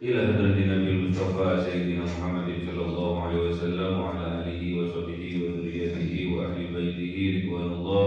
إلى حضرة النبي المصطفى سيدنا محمد صلى الله عليه وسلم وعلى آله وصحبه وذريته وأهل بيته رضوان الله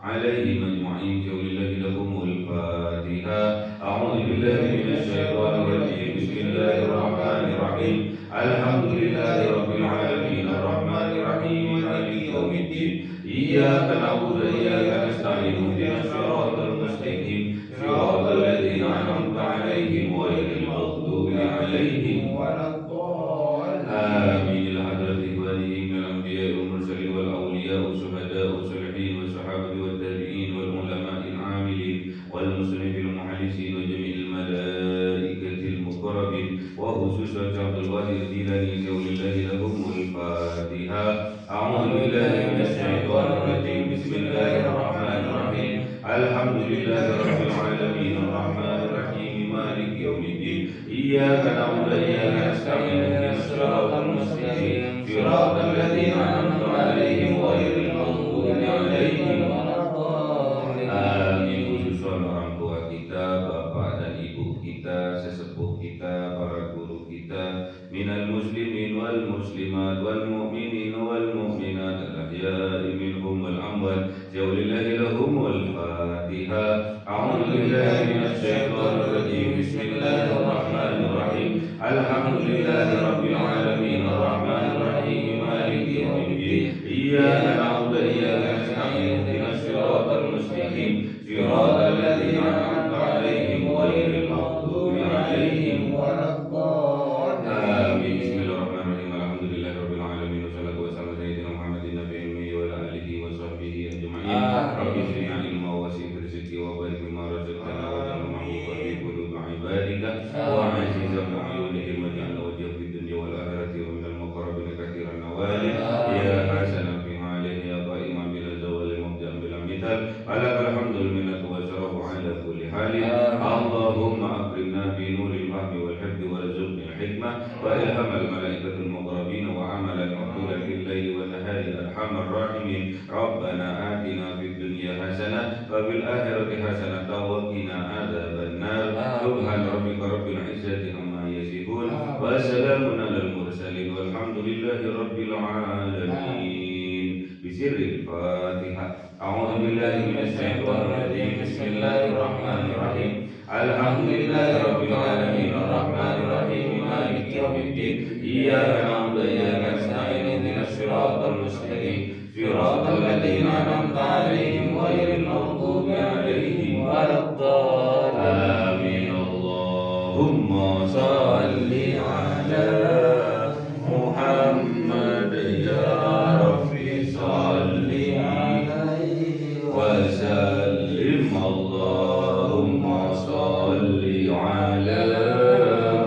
عليهم أجمعين. ولله لهم الفاتحة. أعوذ بالله من الشيطان الرجيم. بسم الله الرحمن الرحيم. الحمد لله رب العالمين الرحمن الرحيم مالك يوم الدين. إياك نعبد وإياك نستعين اهدنا الصراط المستقيم صراط الذين أنعمت عليهم غير المغضوب عليهم ولا الضالين. آمين. الحضرة إخوانهم من الأنبياء والمرسلين والأولياء والشهداء والصالحين والصحابة والتابعين والعلماء العاملين والمسلمين المحدثين وجميع الملائكة المقربين وخصوصا عبد القادر الجيلاني ولله لهم الفاتحة. أعوذ بالله من الشيطان الرجيم. بسم الله الرحمن الرحيم. الحمد لله رب العالمين الرحمن الرحيم مالك يوم الدين. إياك نعبد وإياك نستعين اهدنا الصراط المستقيم صراط الذين أنعمت عليهم غير المغضوب عليهم ولا الضالين. Amin. Khususan orang tua kita, bapak dan ibu kita, sesepuh kita, para guru kita, minal muslimin wal muslimat wal mu'minin wal mu'minat al-ahya'i minhum wal amwat. Jaulillahi lahumul fatihah. A'udzu billahi minasy syaithanir rajim. Bismillahirrahmanirrahim. Alhamdulillahi rabbil alamin arrahmanir rahim maliki yaumiddin. Iyyaka na'budu wa iyyaka nasta'in ihdinas siratal mustaqim siratal ladzina an'amta 'alaihim ghairil maghdubi 'alaihim waladdallin. Amin. Bismillahirrahmanirrahim. Alhamdulillahi rabbil alamin wassalatu wassalamu ala sayyidina Muhammadin nabiyil ummi wa ala alihi wa sahbihi ajma'in. Rabbi zidna ilma wa wasi' rizqi wa barik bima razaqtana wa ja'alna mahbuban fi qulubi 'ibadika wa 'azizan bi'ayunihim waj'alna wajha fid dunya wal akhirati wa minal muqarrabin katsiran nawali ya hasanan fi halih ya qa'iman bil zawali mubdi'an bil amithal alakal hamdul minnatu wa syarafu ala kulli halin. Allahumma akrimna bi nuril fahmi wal hifdi warzuqni al hikmah wa ilhamal malaikatul muqarrabin wa amalan maqbulan fil laili wan nahari arhamar rahimin. Rabbana atina fid dunya hasanah wa fil akhirati hasanah wa qina adzaban nar. Subhana rabbika rabbil izzati amma yasifun wa salamun alal mursalin walhamdulillahi rabbil alamin. Bisirril Fatihah. A'udzu billahi minasy syaithanir rajim. Bismillahirrahmanirrahim. Alhamdulillahi rabbil alamin arrahmanir rahim maliki yaumiddin. Iyyaka na'budu wa iyyaka nasta'in ihdinas siratal mustaqim siratal ladzina an'amta 'alaihim ghairil maghdubi 'alaihim waladdallin. Amin. Allahumma shalli 'ala Muhammad ya Rabbi shalli 'alaihi wa sallim. Allahumma shalli 'ala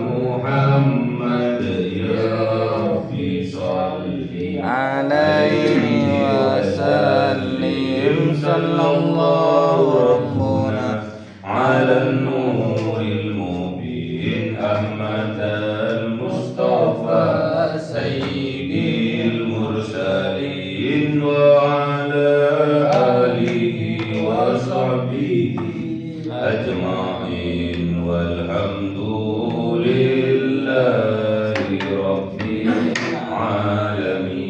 Muhammad ya Rabbi shalli 'alaihi wa sallim. Sallallahu rabbuna 'alan nuril mubin ahmadal mustafa sayyidil mursalin wa 'ala alihi wa sahbihi ajma'in walhamdulillahi rabbil alamin.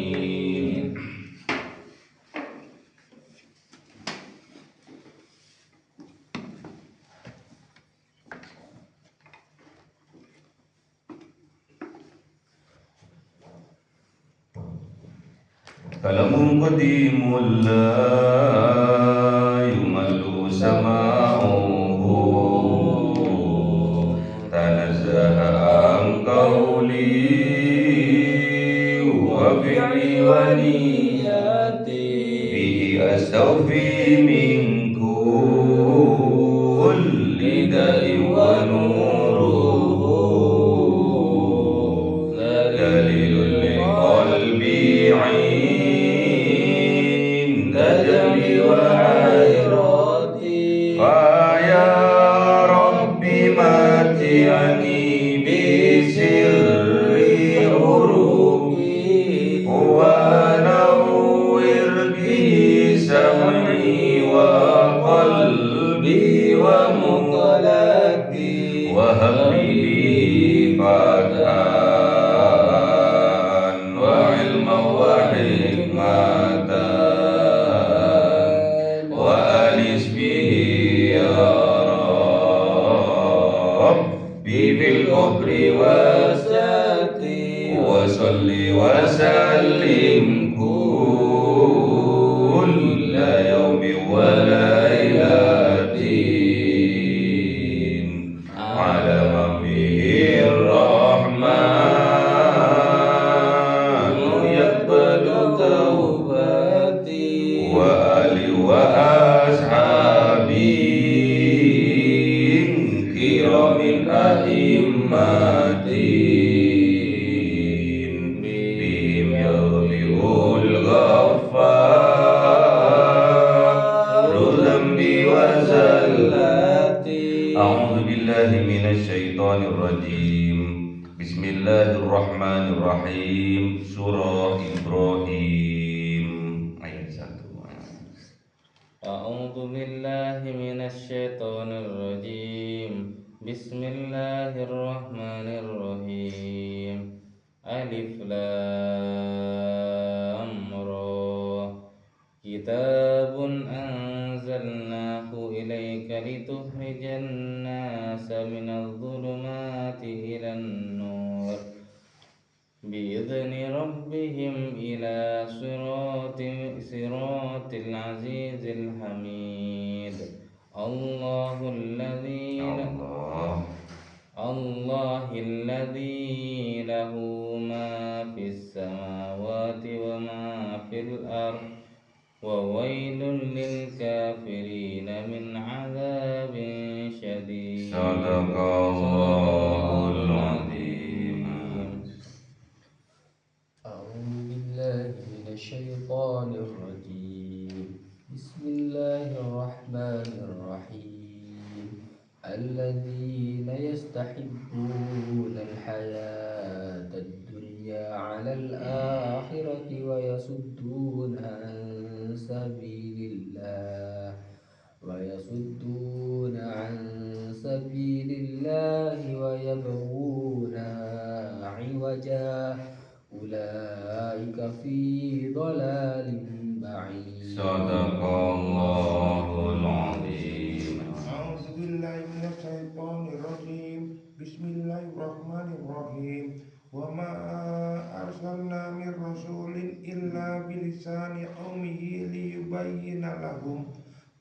Kalamun qadimul la yumallu sama'uhu tanazzaha an qawli wa fi'li wa niyati bihi astawfi min kulli da'in wa nuruhu dalilul liqalbi Najli wa hayrati fa ya Rabbi mati'ani bi sirri urubi wa nawwir bi sam'i wa qalbi wa muqallati wa habli bihi fathan wa ilman wa hikmatan wa anis bihi ya Rabbi bil qabri wasati wa salli wa sallim kulla yawmi wa lailatin ala mabihir rahman yaqbalu taubati wa ali wa ashabi kiramin a'immatin bihim yaghfirul ghaffaru dhanbi wa zallati. A'udzu billahi minasy syaithanir rajim. Bismillahirrahmanirrahim. Surah Ibrahim ayat 1. أعوذ بالله من الشيطان الرجيم بسم الله الرحمن الرحيم ألف لام را كتاب أنزلناه إليك لتخرج الناس من الظلمات إلى النور بإذن ربهم إلى صراط العزيز الحميد الله الذي له ما في السماوات وما في الأرض وويل للكافرين من عذاب شديد. صدق الله العظيم. أعوذ بالله من الشيطان الرجيم بسم الله الرحمن الرحيم الذين يستحبون الحياة الدنيا على الآخرة ويصدون عن سبيل الله ويبغونها عوجا أولئك في ضلال بعيد. صدق الله العظيم. أعوذ بالله من الشيطان الرجيم بسم الله الرحمن الرحيم وما أرسلنا من رسول إلا بلسان قومه ليبين لهم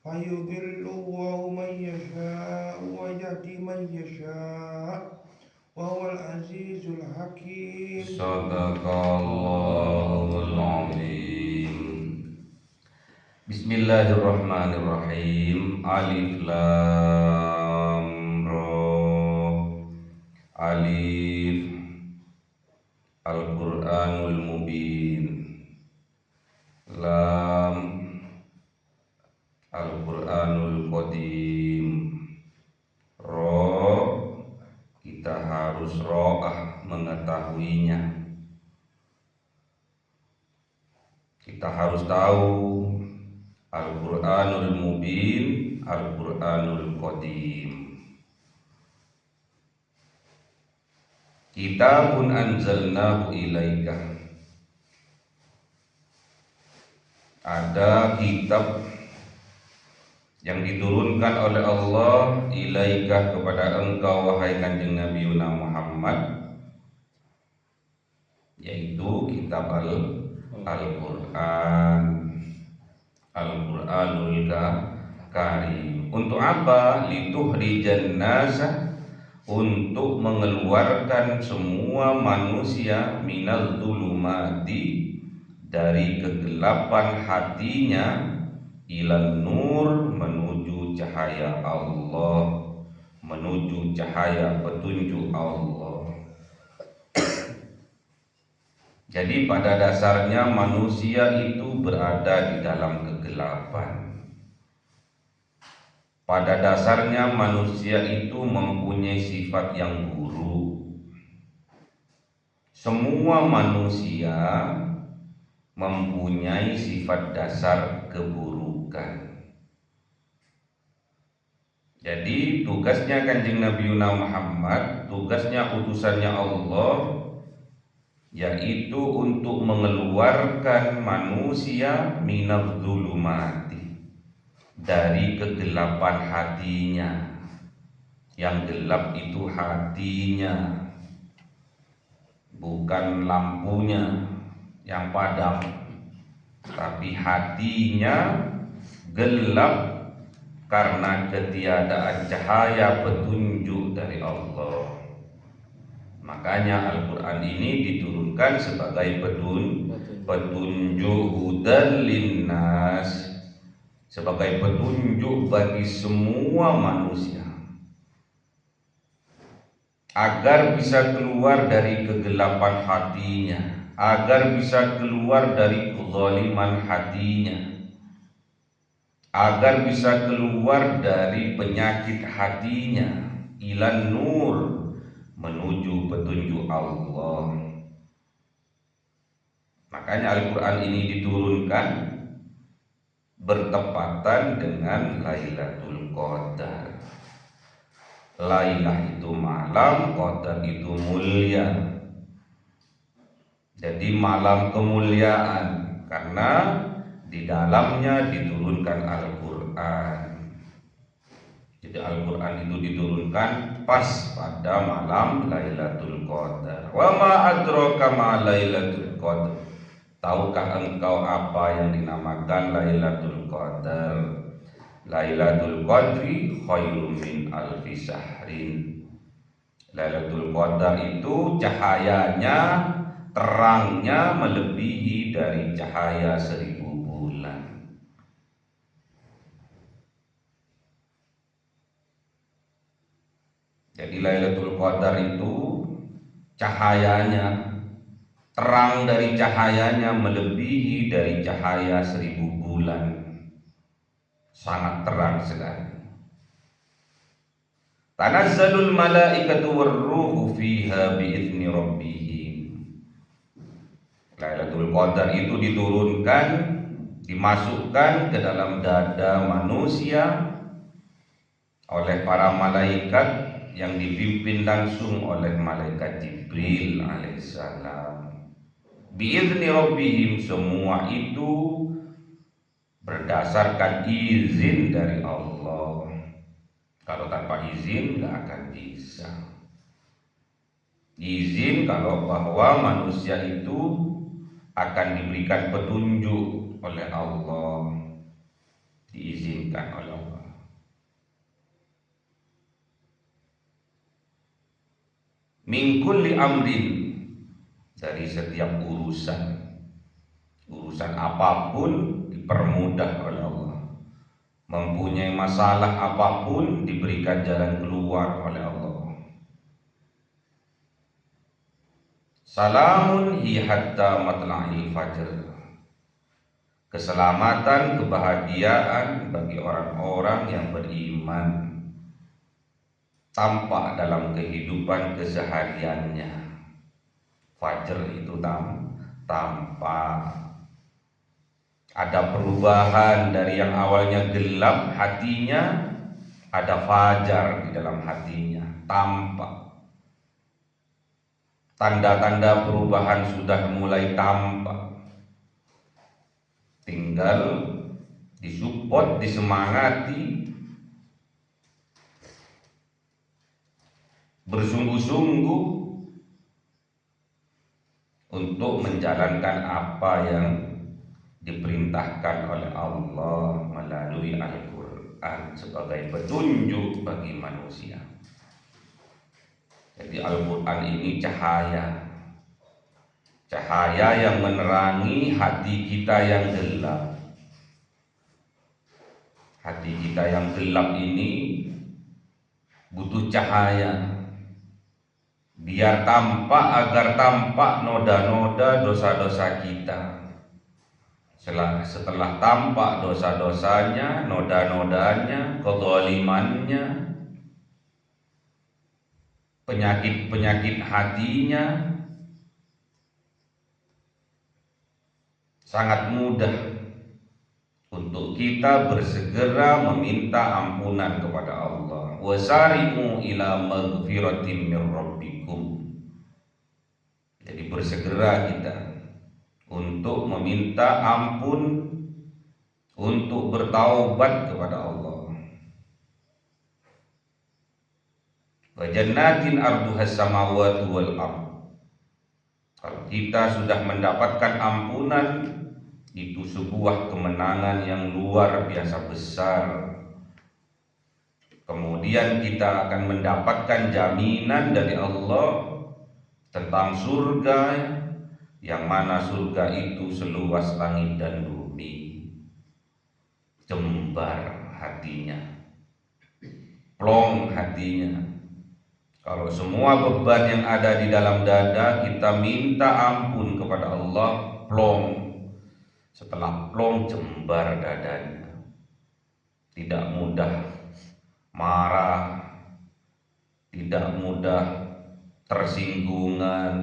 فيضل الله من يشاء ويهدي من يشاء وهو العزيز الحكيم. صدق الله العظيم. Bismillahirrahmanirrahim. Alif lam ra. Alif Al-Qur'anul Mubin. Lam Al-Qur'anul Qadim. Ra kita harus ro'ah mengetahuinya. Kita harus tahu Al-Qur'anul Mubin, Al-Qur'anul Qadim. Kitabun anzalnahu ilaika. Ada kitab yang diturunkan oleh Allah ilaika kepada engkau wahai kanjeng Nabi Muhammad, yaitu kitab Al-Qur'an. Al-Qur'anul Karim. Untuk apa? Lituhrijan nasa, untuk mengeluarkan semua manusia minal zulumati, dari kegelapan hatinya, ilan nur, menuju cahaya Allah, menuju cahaya petunjuk Allah. Jadi pada dasarnya manusia itu berada di dalam kegelapan. Pada dasarnya manusia itu mempunyai sifat yang buruk. Semua manusia mempunyai sifat dasar keburukan. Jadi tugasnya Kanjeng Nabi Muhammad, tugasnya utusannya Allah, yaitu untuk mengeluarkan manusia minadz zulumati, dari kegelapan hatinya. Yang gelap itu hatinya, bukan lampunya yang padam, tapi hatinya gelap karena ketiadaan cahaya petunjuk dari Allah. Makanya Al-Quran ini diturunkan sebagai petunjuk hudan linnas, sebagai petunjuk bagi semua manusia, agar bisa keluar dari kegelapan hatinya, agar bisa keluar dari kezaliman hatinya, agar bisa keluar dari penyakit hatinya, ilan nur, menuju petunjuk Allah. Makanya Al-Quran ini diturunkan bertepatan dengan Lailatul Qadar. Lailah itu malam, Qadar itu mulia. Jadi malam kemuliaan, karena di dalamnya diturunkan Al-Quran. Jadi Al-Quran itu diturunkan pas pada malam Lailatul Qadar. Wa ma adraka ma Lailatul Qadar. Tahukah engkau apa yang dinamakan Lailatul Qadar? Lailatul Qadri khairum min alfi syahrin. Lailatul Qadar itu cahayanya, terangnya melebihi dari cahaya 1000 bulan. Jadi Lailatul Qadar itu cahayanya, terang dari cahayanya melebihi dari cahaya 1000 bulan. Sangat terang sekali. Tanazzalul malaikatu warruhu fiha biizni rabbihim. Lailatul Qadar itu diturunkan, dimasukkan ke dalam dada manusia oleh para malaikat yang dipimpin langsung oleh malaikat Jibril alaihissalam. Biizni rabbihim, semua itu berdasarkan izin dari Allah. Kalau tanpa izin nggak akan bisa. Izin kalau bahwa manusia itu akan diberikan petunjuk oleh Allah, diizinkan oleh Allah. Min kulli amrin, dari setiap urusan apapun dipermudah oleh Allah. Mempunyai masalah apapun diberikan jalan keluar oleh Allah. Salamun hi hatta matla'il fajr. Keselamatan, kebahagiaan bagi orang-orang yang beriman, tampak dalam kehidupan kesehariannya. Fajr itu tampak. Ada perubahan dari yang awalnya gelap hatinya, ada fajar di dalam hatinya, tampak. Tanda-tanda perubahan sudah mulai tampak. Tinggal disupport, disemangati, bersungguh-sungguh untuk menjalankan apa yang diperintahkan oleh Allah melalui Al-Quran sebagai petunjuk bagi manusia. Jadi Al-Quran ini cahaya yang menerangi hati kita yang gelap. Hati kita yang gelap ini butuh cahaya, biar tampak, agar tampak noda-noda dosa-dosa kita. Setelah tampak dosa-dosanya, noda-nodanya, kezalimannya, penyakit-penyakit hatinya, sangat mudah untuk kita bersegera meminta ampunan kepada Allah. wasari'u ila maghfiratin min rabbikum. Jadi bersegera kita untuk meminta ampun, untuk bertaubat kepada Allah. Wa jannatin arduhas samawati wal ardh. Kalau kita sudah mendapatkan ampunan, itu sebuah kemenangan yang luar biasa besar. Kemudian kita akan mendapatkan jaminan dari Allah tentang surga, yang mana surga itu seluas langit dan bumi. Jembar hatinya, plong hatinya. Kalau semua beban yang ada di dalam dada kita minta ampun kepada Allah, plong. Setelah plong, jembar dadanya. Tidak mudah marah, tidak mudah tersinggungan,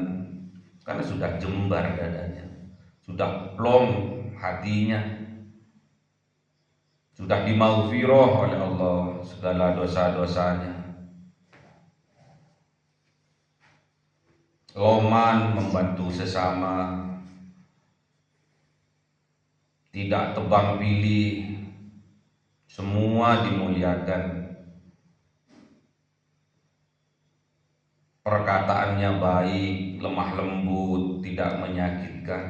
karena sudah jembar dadanya, sudah plong hatinya, sudah dimaghfirah oleh Allah segala dosa-dosanya. Loman membantu sesama, tidak tebang pilih, semua dimuliakan. Perkataannya baik, lemah lembut, tidak menyakitkan.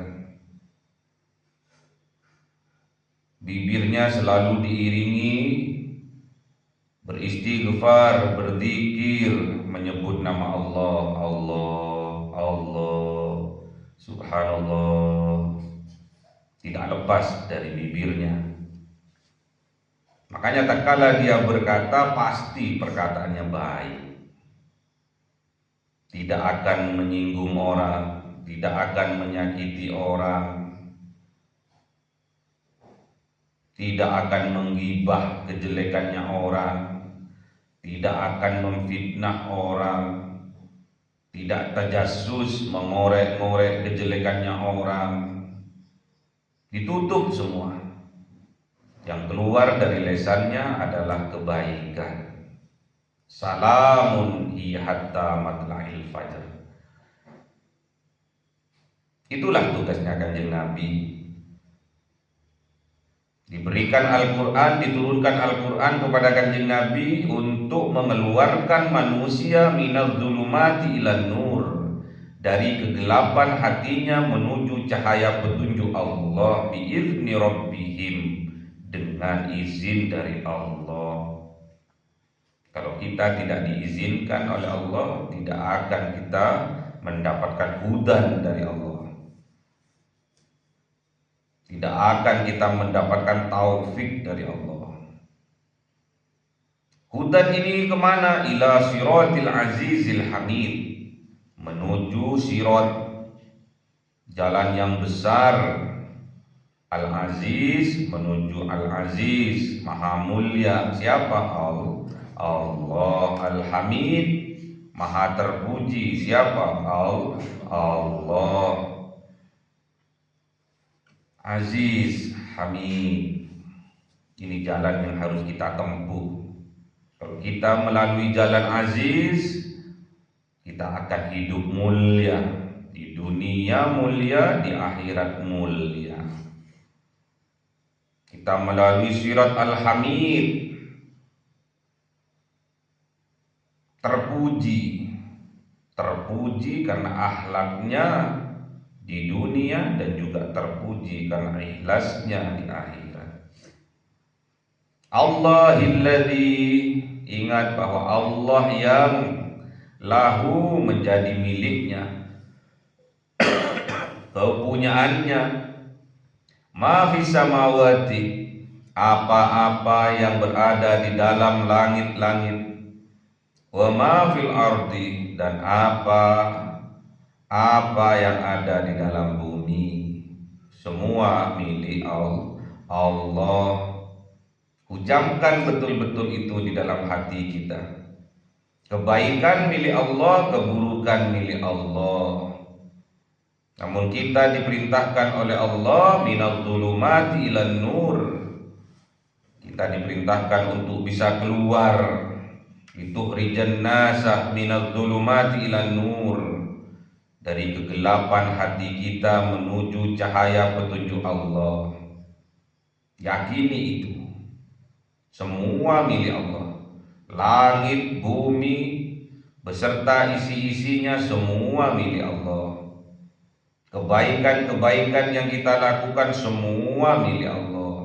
Bibirnya selalu diiringi beristighfar, berzikir, menyebut nama Allah, Allah, Allah, Subhanallah. Tidak lepas dari bibirnya. Makanya tak kala dia berkata, pasti perkataannya baik. Tidak akan menyinggung orang, tidak akan menyakiti orang, tidak akan menggibah kejelekannya orang, tidak akan memfitnah orang, tidak tajassus mengorek-ngorek kejelekannya orang. Ditutup semua. Yang keluar dari lesannya adalah kebaikan. Salamun hi hatta matla'il fajr. Itulah tugasnya Kanjeng Nabi. Diberikan Al-Quran, diturunkan Al-Quran kepada Kanjeng Nabi untuk mengeluarkan manusia minaz zulumati ilan nur, dari kegelapan hatinya menuju cahaya petunjuk Allah biizni rabbihim, dengan izin dari Allah. Kalau kita tidak diizinkan oleh Allah, tidak akan kita mendapatkan hudan dari Allah. Tidak akan kita mendapatkan taufik dari Allah. Hudan ini kemana? Ila siratil azizil hamid, menuju sirat, jalan yang besar. Al-Aziz menuju Al-Aziz, Maha Mulia. Siapa? Allah. Al-Hamid, Maha terpuji. Siapa? Allah. Aziz, Hamid. Ini jalan yang harus kita tempuh. Kalau kita melalui jalan Aziz, kita akan hidup mulia, di dunia mulia, di akhirat mulia. Kita melalui sirat Al-Hamid, terpuji karena akhlaknya di dunia, dan juga terpuji karena ikhlasnya di akhirat. Allahilladzi, ingat bahwa Allah yang lahu, menjadi miliknya, kepunyaannya, ma fis samawati, apa-apa yang berada di dalam langit-langit, wa ma fil ardi, dan apa yang ada di dalam bumi, semua milik Allah. Ucapkan betul-betul itu di dalam hati kita. Kebaikan milik Allah, keburukan milik Allah. Namun kita diperintahkan oleh Allah minaz zulumati ilan nur. Kita diperintahkan untuk bisa keluar litukhrijan nasa minadh-dhulumati ilan nur, dari kegelapan hati kita menuju cahaya petunjuk Allah. Yakini itu, semua milik Allah. Langit, bumi beserta isi-isinya semua milik Allah. Kebaikan-kebaikan yang kita lakukan semua milik Allah.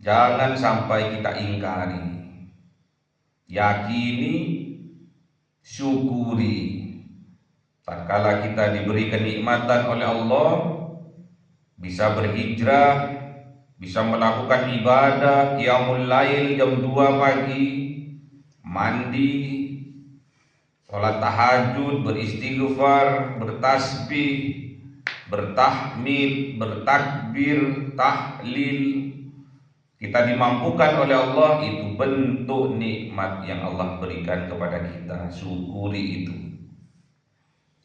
Jangan sampai kita ingkari. Yakini, syukuri. Tatkala kita diberi kenikmatan oleh Allah, bisa berhijrah, bisa melakukan ibadah, qiyamul lail jam 2 pagi, mandi, sholat tahajud, beristighfar, bertasbih, bertahmid, bertakbir, tahlil. Kita dimampukan oleh Allah, itu bentuk nikmat yang Allah berikan kepada kita. Syukuri itu.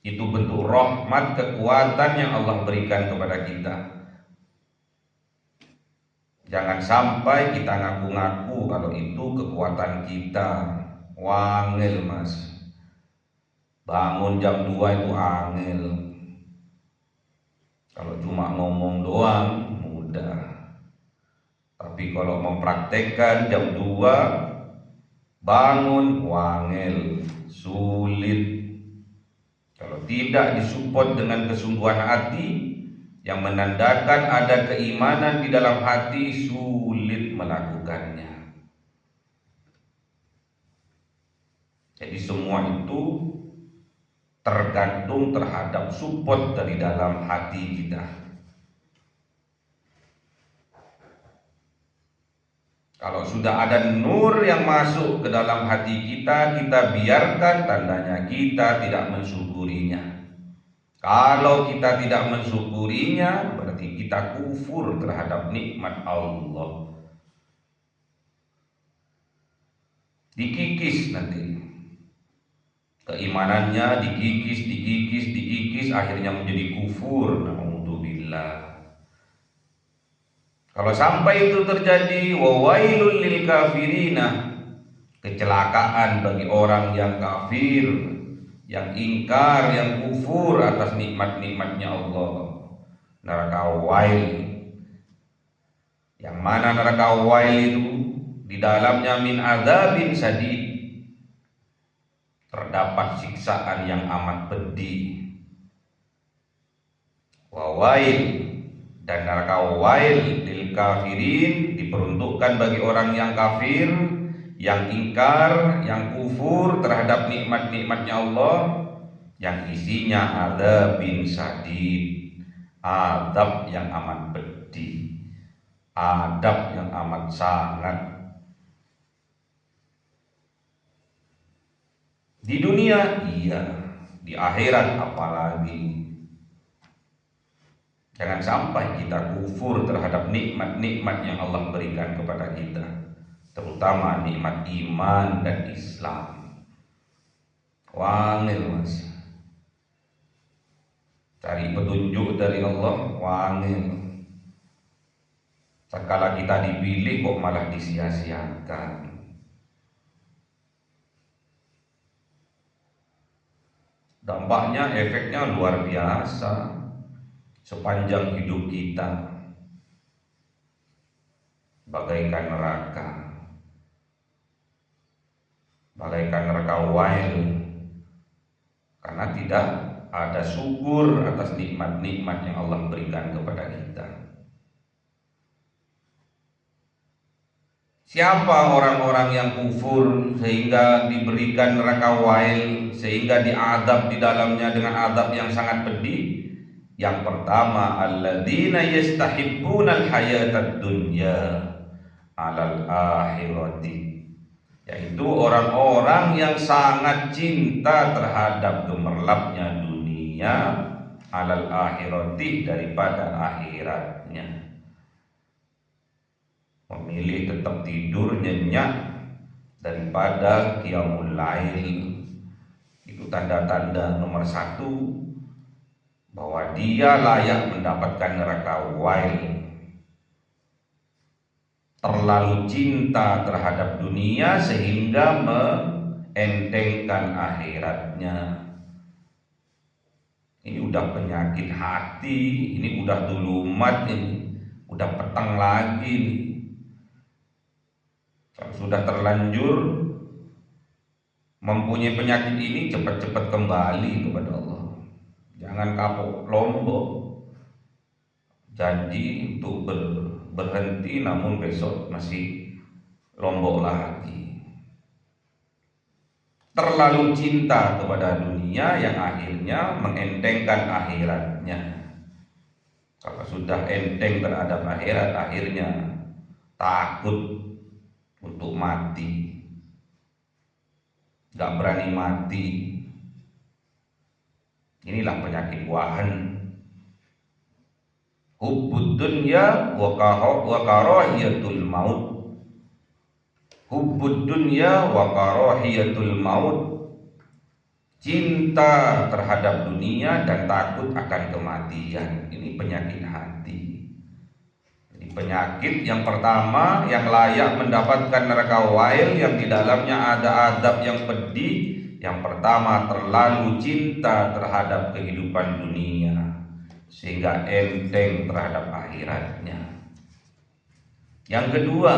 Itu bentuk rahmat, kekuatan yang Allah berikan kepada kita. Jangan sampai kita ngaku-ngaku kalau itu kekuatan kita. Wangel mas, bangun jam 2 itu angel. Kalau cuma ngomong doang mudah, tapi kalau mempraktekkan jam 2 bangun wangel, sulit. Kalau tidak disupport dengan kesungguhan hati yang menandakan ada keimanan di dalam hati, sulit melakukannya. Jadi semua itu tergantung terhadap support dari dalam hati kita. Kalau sudah ada nur yang masuk ke dalam hati kita, kita biarkan, tandanya kita tidak mensyukurinya. Kalau kita tidak mensyukurinya, berarti kita kufur terhadap nikmat Allah. Dikikis nanti keimanannya, dikikis, akhirnya menjadi kufur. Na'udzubillah. Kalau sampai itu terjadi, wawailul lil kafirina, kecelakaan bagi orang yang kafir, yang ingkar, yang kufur atas nikmat-nikmatnya Allah. Neraka wail. Yang mana neraka wail itu di dalamnya min adzabin sadid, terdapat siksaan yang amat pedih. Wawail, dan neraka wail lil kafirin diperuntukkan bagi orang yang kafir, yang ingkar, yang kufur terhadap nikmat-nikmatnya Allah, yang isinya adzabin sadid, adab yang amat pedih, adab yang amat sangat. Di dunia iya, di akhirat apalagi. Jangan sampai kita kufur terhadap nikmat-nikmat yang Allah berikan kepada kita, terutama nikmat iman dan Islam. Wangil mas, cari petunjuk dari Allah, wangil. Sekala kita dipilih kok malah disia-siakan. Dampaknya, efeknya luar biasa sepanjang hidup kita, bagaikan neraka, wail, karena tidak ada syukur atas nikmat-nikmat yang Allah berikan kepada kita. Siapa orang-orang yang kufur sehingga diberikan neraka wail, sehingga diadab di dalamnya dengan adab yang sangat pedih? Yang pertama, alladzina yastahibbunal hayatad dunya 'alal akhirati, yaitu orang-orang yang sangat cinta terhadap gemerlapnya dunia, 'alal akhirati, daripada akhiratnya. Memilih tetap tidur nyenyak daripada qiyamul lail. Itu tanda-tanda nomor 1 bahwa dia layak mendapatkan neraka wail. terlalu cinta terhadap dunia sehingga menentengkan akhiratnya. Ini udah penyakit hati, ini udah dulumat, ini udah petang lagi nih. Kalau sudah terlanjur mempunyai penyakit ini, cepat-cepat kembali kepada Allah. Jangan kapok lombok, janji untuk berhenti namun besok masih lombok lagi. Terlalu cinta kepada dunia yang akhirnya mengentengkan akhiratnya. Kalau sudah enteng terhadap akhirat, akhirnya takut untuk mati, gak berani mati. Inilah penyakit wahan. Hubbud dunya wa karahiyatul maut. Hubbud dunya wa karahiyatul maut. Cinta terhadap dunia dan takut akan kematian. Ini penyakit hati. Jadi penyakit yang pertama yang layak mendapatkan neraka wail, yang di dalamnya ada azab yang pedih. Yang pertama, terlalu cinta terhadap kehidupan dunia sehingga enteng terhadap akhiratnya. Yang kedua,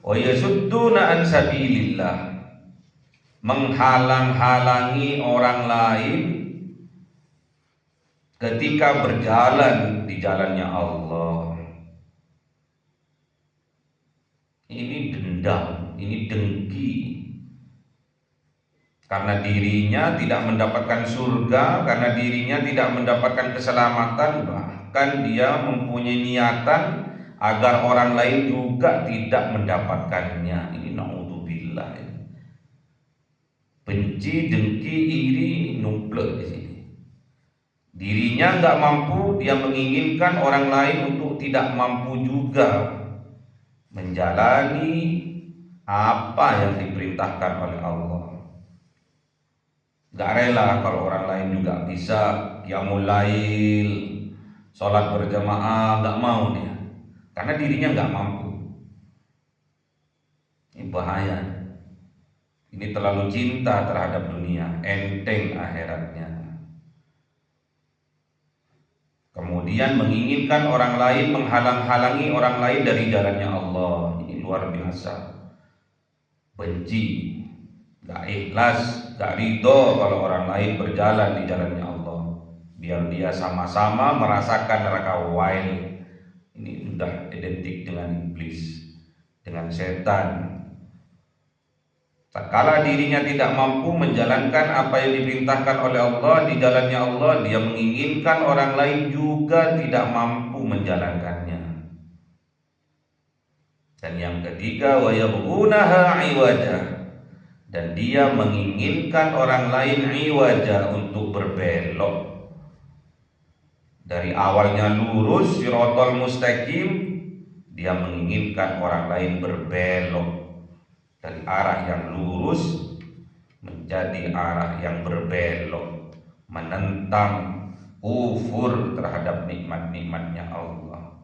wa yasudduna an sabilillah, menghalang-halangi orang lain ketika berjalan di jalannya Allah. Ini dendam, ini dengki, karena dirinya tidak mendapatkan surga, karena dirinya tidak mendapatkan keselamatan, bahkan dia mempunyai niatan agar orang lain juga tidak mendapatkannya. Ini naudzubillah. Benci, dengki, iri, numplek di sini. Dirinya nggak mampu, dia menginginkan orang lain untuk tidak mampu juga menjalani apa yang diperintahkan oleh Allah. Gak rela kalau orang lain juga bisa qiyamul lail, sholat berjamaah, gak mau dia, karena dirinya gak mampu. Ini bahaya. Ini terlalu cinta terhadap dunia, enteng akhiratnya. Kemudian menginginkan orang lain, menghalang-halangi orang lain dari jalannya Allah. Ini luar biasa. Benci, gak ikhlas, gak ridho kalau orang lain berjalan di jalannya Allah, biar dia sama-sama merasakan neraka wail. Ini sudah identik dengan iblis, dengan setan. Tatkala dirinya tidak mampu menjalankan apa yang diperintahkan oleh Allah di jalannya Allah, dia menginginkan orang lain juga tidak mampu menjalankannya. Dan yang ketiga, wa yabghunaha iwaja, dan dia menginginkan orang lain iwaja, untuk berbelok. Dari awalnya lurus siratal mustaqim, dia menginginkan orang lain berbelok dari arah yang lurus menjadi arah yang berbelok, menentang, kufur terhadap nikmat-nikmatnya Allah.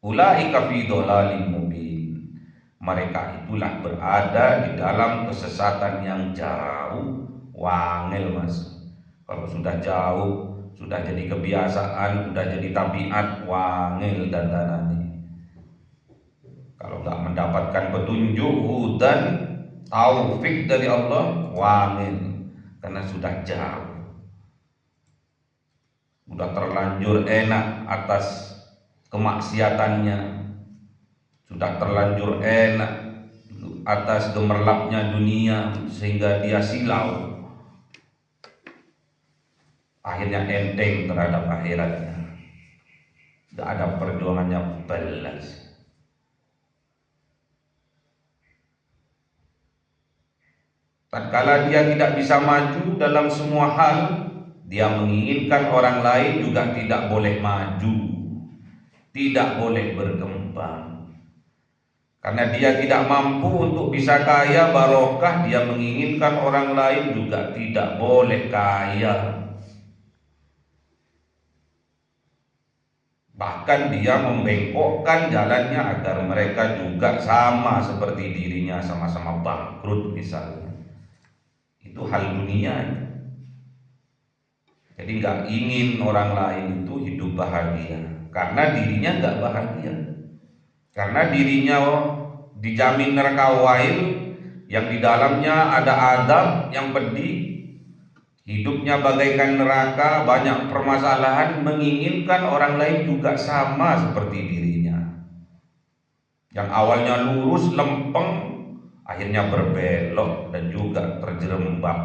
Ulaika fi dhalalim mubin, mereka itulah berada di dalam kesesatan yang jauh. Wangil mas, kalau sudah jauh, sudah jadi kebiasaan, sudah jadi tabiat, wangil dandanannya. Kalau nggak mendapatkan petunjuk, hudan, taufik dari Allah, wangil, karena sudah jauh, sudah terlanjur enak atas kemaksiatannya, sudah terlanjur enak atas gemerlapnya dunia sehingga dia silau, akhirnya enteng terhadap akhiratnya, gak ada perjuangannya belas. Tatkala dia tidak bisa maju dalam semua hal, dia menginginkan orang lain juga tidak boleh maju, tidak boleh berkembang. Karena dia tidak mampu untuk bisa kaya barokah, dia menginginkan orang lain juga tidak boleh kaya. Bahkan dia membengkokkan jalannya agar mereka juga sama seperti dirinya, sama-sama bangkrut misalnya. Itu hal dunia. Jadi nggak ingin orang lain itu hidup bahagia karena dirinya nggak bahagia, karena dirinya dijamin neraka wail yang di dalamnya ada azab yang pedih, hidupnya bagaikan neraka, banyak permasalahan, menginginkan orang lain juga sama seperti dirinya. Yang awalnya lurus lempeng akhirnya berbelok dan juga terjerembab,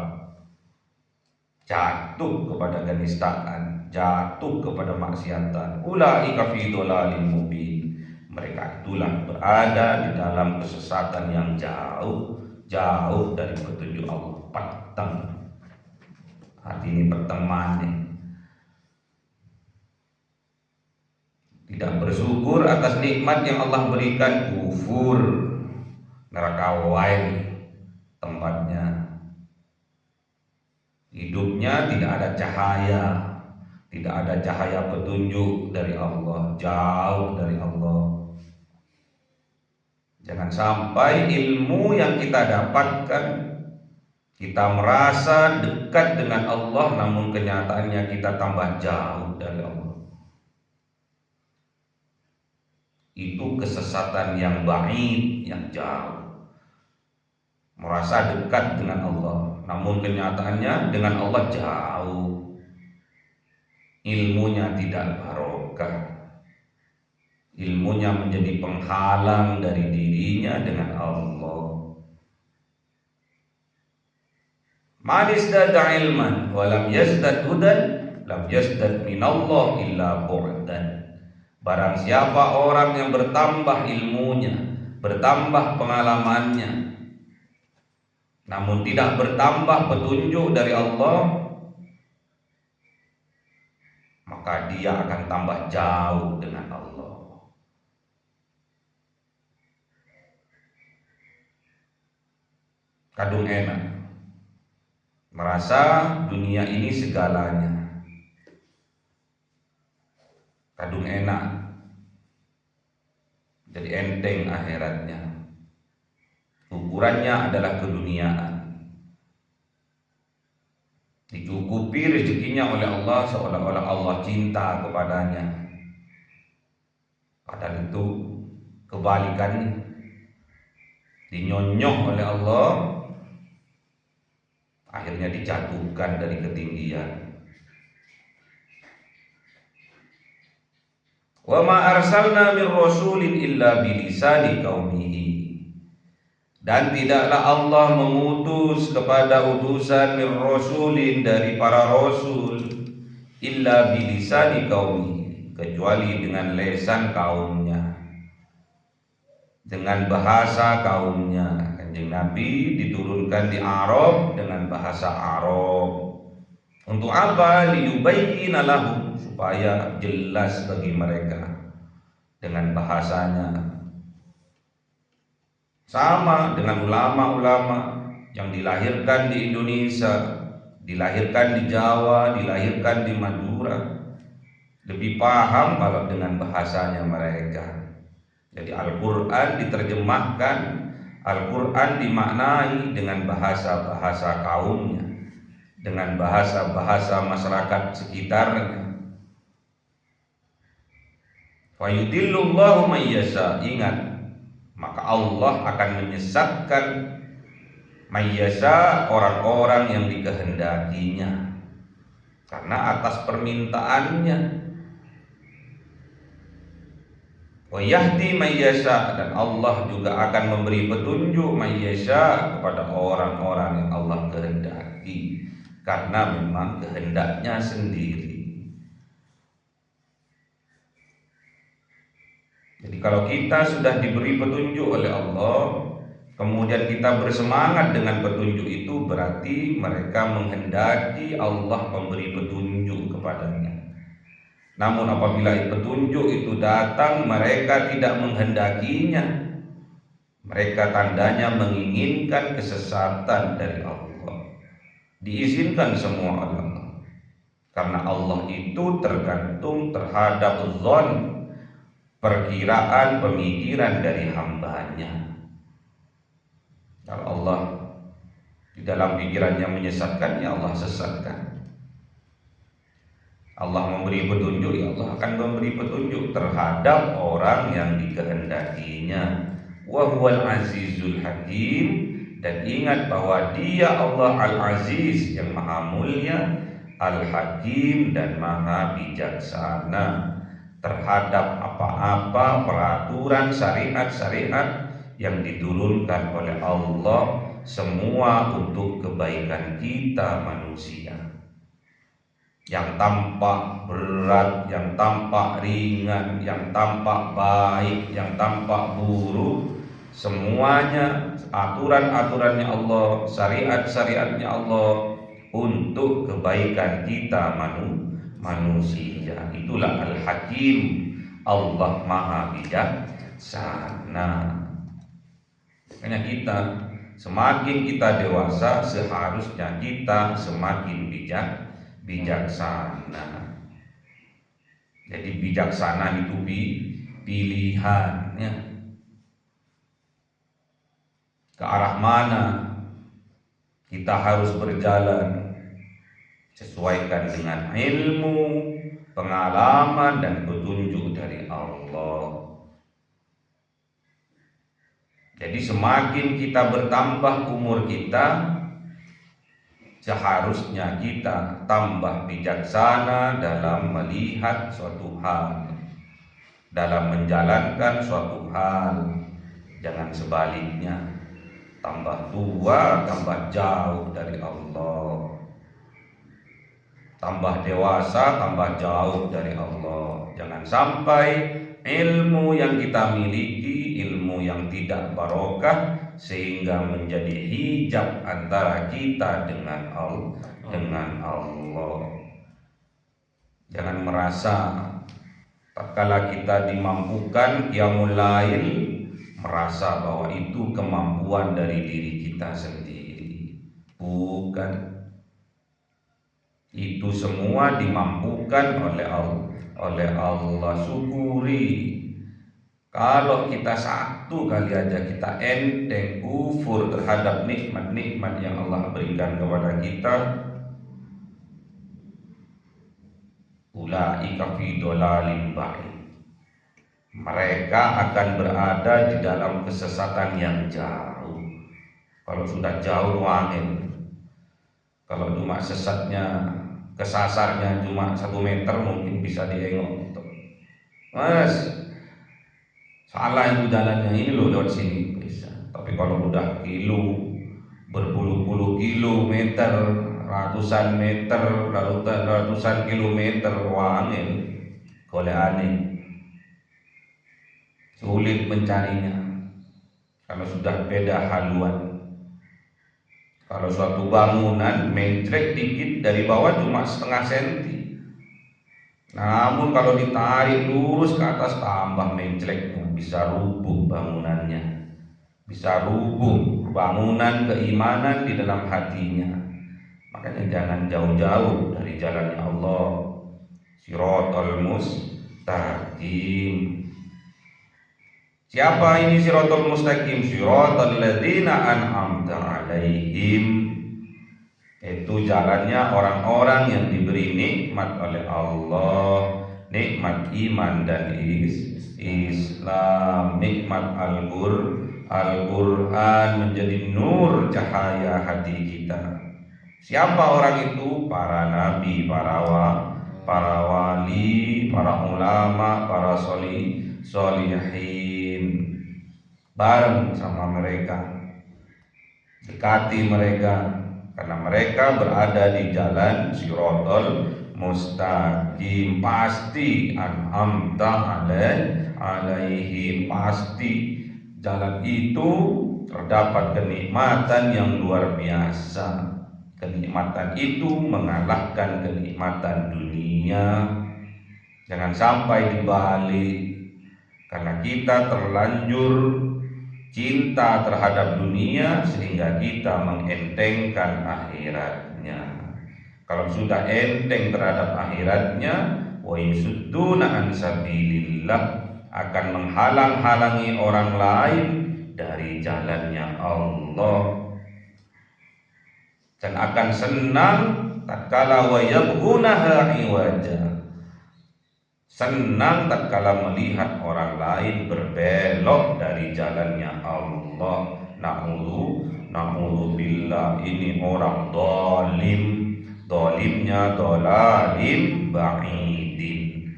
jatuh kepada kenistaan, jatuh kepada maksiatan. Ulaika fi dhalalin mubin. Mereka itulah berada di dalam kesesatan yang jauh dari petunjuk Allah. Peteng. Hati ini pertemuan nih. Tidak bersyukur atas nikmat yang Allah berikan, kufur, neraka wail tempatnya. Hidupnya tidak ada cahaya, tidak ada cahaya petunjuk dari Allah, jauh dari Allah. Jangan sampai ilmu yang kita dapatkan, kita merasa dekat dengan Allah, namun kenyataannya kita tambah jauh dari Allah. Itu kesesatan yang ba'id, yang jauh. Merasa dekat dengan Allah, namun kenyataannya dengan Allah jauh. Ilmunya tidak barokah, ilmunya menjadi penghalang dari dirinya dengan Allah. Man izdada ilman wa lam yazdad hudan lam yazdad minallah illa bu'dan. Barang siapa orang yang bertambah ilmunya, bertambah pengalamannya, namun tidak bertambah petunjuk dari Allah, maka dia akan tambah jauh dengan Allah. Kadung enak, merasa dunia ini segalanya. Kadung enak, jadi enteng akhiratnya. Ukurannya adalah keduniaan. Dicukupi rezekinya oleh Allah seolah-olah Allah cinta kepadanya. Padahal itu kebalikannya. Dinyonyong oleh Allah, akhirnya dijatuhkan dari ketinggian. Wa ma arsalna min rasulin illa bilisani qaumihi. Dan tidaklah Allah mengutus kepada utusan min rasulin dari para rasul illa bilisani qaumihi, kecuali dengan lesan kaumnya, dengan bahasa kaumnya. Kanjeng Nabi diturunkan di Arab dengan bahasa Arab. Untuk apa? Liyubayyina lahum, supaya jelas bagi mereka dengan bahasanya. Sama dengan ulama-ulama yang dilahirkan di Indonesia, dilahirkan di Jawa, dilahirkan di Madura, lebih paham kalau dengan bahasanya mereka. Jadi Al-Quran diterjemahkan, Al-Quran dimaknai dengan bahasa-bahasa kaumnya, dengan bahasa-bahasa masyarakat sekitarnya. Wa yudillullahu may yasha. Ingat, maka Allah akan menyesatkan may yasha, orang-orang yang dikehendakinya, karena atas permintaannya. Wa yahdi may yasha, dan Allah juga akan memberi petunjuk may yasha kepada orang-orang yang Allah kehendaki, karena memang kehendaknya sendiri. Jadi kalau kita sudah diberi petunjuk oleh Allah, kemudian kita bersemangat dengan petunjuk itu, berarti mereka menghendaki Allah memberi petunjuk kepadanya. Namun apabila petunjuk itu datang, mereka tidak menghendakinya, mereka tandanya menginginkan kesesatan dari Allah. Diizinkan semua oleh Allah. Karena Allah itu tergantung terhadap zon, perkiraan, pemikiran dari hambanya. Kalau Allah di dalam pikirannya menyesatkan, ya Allah sesatkan. Allah memberi petunjuk, ya Allah akan memberi petunjuk terhadap orang yang dikehendakinya. Wa huwal azizul hakim. Dan ingat bahwa Dia Allah Al-Aziz yang maha mulia, Al-Hakim dan maha bijaksana terhadap apa-apa peraturan syariat-syariat yang diturunkan oleh Allah, semua untuk kebaikan kita manusia. Yang tampak berat, yang tampak ringan, yang tampak baik, yang tampak buruk, semuanya aturan-aturannya Allah, syariat-syariatnya Allah untuk kebaikan kita manusia. Itulah Al-Hakim, Allah maha bijaksana. Makanya kita semakin kita dewasa, seharusnya kita semakin bijaksana. Jadi bijaksana itu pilihannya. Ke arah mana kita harus berjalan, sesuaikan dengan ilmu, pengalaman dan petunjuk dari Allah. Jadi semakin kita bertambah umur kita, seharusnya kita tambah bijaksana dalam melihat suatu hal, dalam menjalankan suatu hal. Jangan sebaliknya, tambah tua tambah jauh dari Allah, tambah dewasa tambah jauh dari Allah. Jangan sampai ilmu yang kita miliki ilmu yang tidak barokah, sehingga menjadi hijab antara kita dengan Allah. Jangan merasa tatkala kita dimampukan qiyamul lail, merasa bahwa itu kemampuan dari diri kita sendiri. Bukan. Itu semua dimampukan oleh Allah. Syukuri. Kalau kita satu kali aja kita enteng kufur terhadap nikmat-nikmat yang Allah berikan kepada kita, ulaika fi dhalalin ba'id. Mereka akan berada di dalam kesesatan yang jauh. Kalau sudah jauh wangil. Kalau cuma sesatnya, kesasarnya cuma 1 meter, mungkin bisa diengok. Mas, salah itu jalannya, ini loh lewat sini bisa. Tapi kalau udah berpuluh-puluh kilometer, ratusan meter, ratusan kilometer, wangil, golek aneh. Sulit mencarinya karena sudah beda haluan. Kalau suatu bangunan mencrek dikit dari bawah cuma setengah senti, namun kalau ditarik lurus ke atas tambah mencreknya, bisa rubuh bangunannya, bisa rubuh bangunan keimanan di dalam hatinya. Makanya jangan jauh-jauh dari jalannya Allah, Shiratal Mustaqim. Siapa ini Shiratal Mustaqim? Shiratal ladzina an'amta alaihim. Itu jalannya orang-orang yang diberi nikmat oleh Allah, nikmat iman dan Islam, nikmat Al-Quran menjadi nur cahaya hati kita. Siapa orang itu? Para nabi, para wali, para ulama, para solihin. Bareng sama mereka, dekati mereka, karena mereka berada di jalan Shiratal Mustaqim. Pasti an'amta alaihim, pasti jalan itu terdapat kenikmatan yang luar biasa. Kenikmatan itu mengalahkan kenikmatan dunia. Jangan sampai dibalik, karena kita terlanjur cinta terhadap dunia sehingga kita mengentengkan akhiratnya. Kalau sudah enteng terhadap akhiratnya, wa yasudduna an sabilillah, akan menghalang-halangi orang lain dari jalannya Allah, dan akan senang tatkala wa yabghunaha iwaja, senang tatkala melihat orang lain berbelok dari jalannya Allah. Na'udzu billah, ini orang zalim, zalimnya dolalim ba'idin,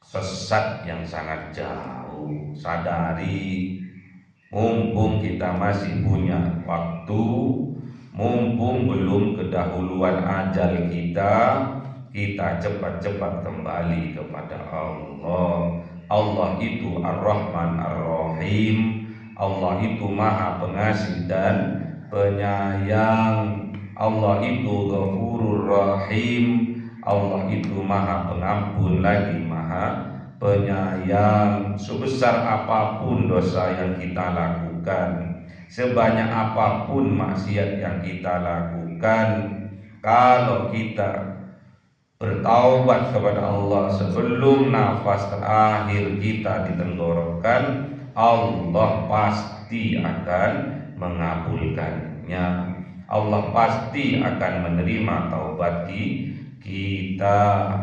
sesat yang sangat jauh. Sadari, mumpung kita masih punya waktu, mumpung belum kedahuluan ajal kita cepat-cepat kembali kepada Allah. Allah itu Ar-Rahman Ar-Rahim, Allah itu Maha Pengasih dan Penyayang, Allah itu Ghafurur Rahim, Allah itu Maha Pengampun lagi Maha Penyayang. Sebesar apapun dosa yang kita lakukan, sebanyak apapun maksiat yang kita lakukan, kalau kita bertaubat kepada Allah sebelum nafas terakhir kita di tenggorokan, Allah pasti akan mengabulkannya. Allah pasti akan menerima taubat kita.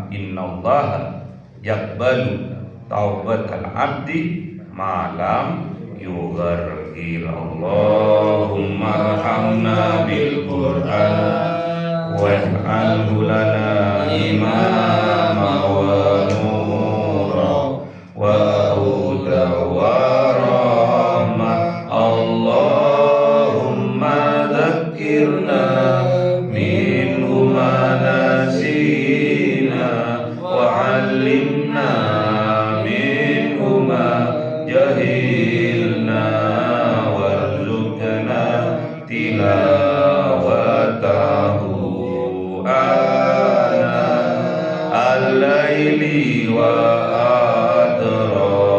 Innallaha yaqbalu taubatal abdi malam yughargir. Allahumma arhamna bil Qur'an waj'alhu lana imama wa nura wa huda wa rahmah. Allahumma dzakkirna minhu ma nasina wa 'allimna minhu ma jahilna warzuqna tilawatahu ana al-laili wa atraf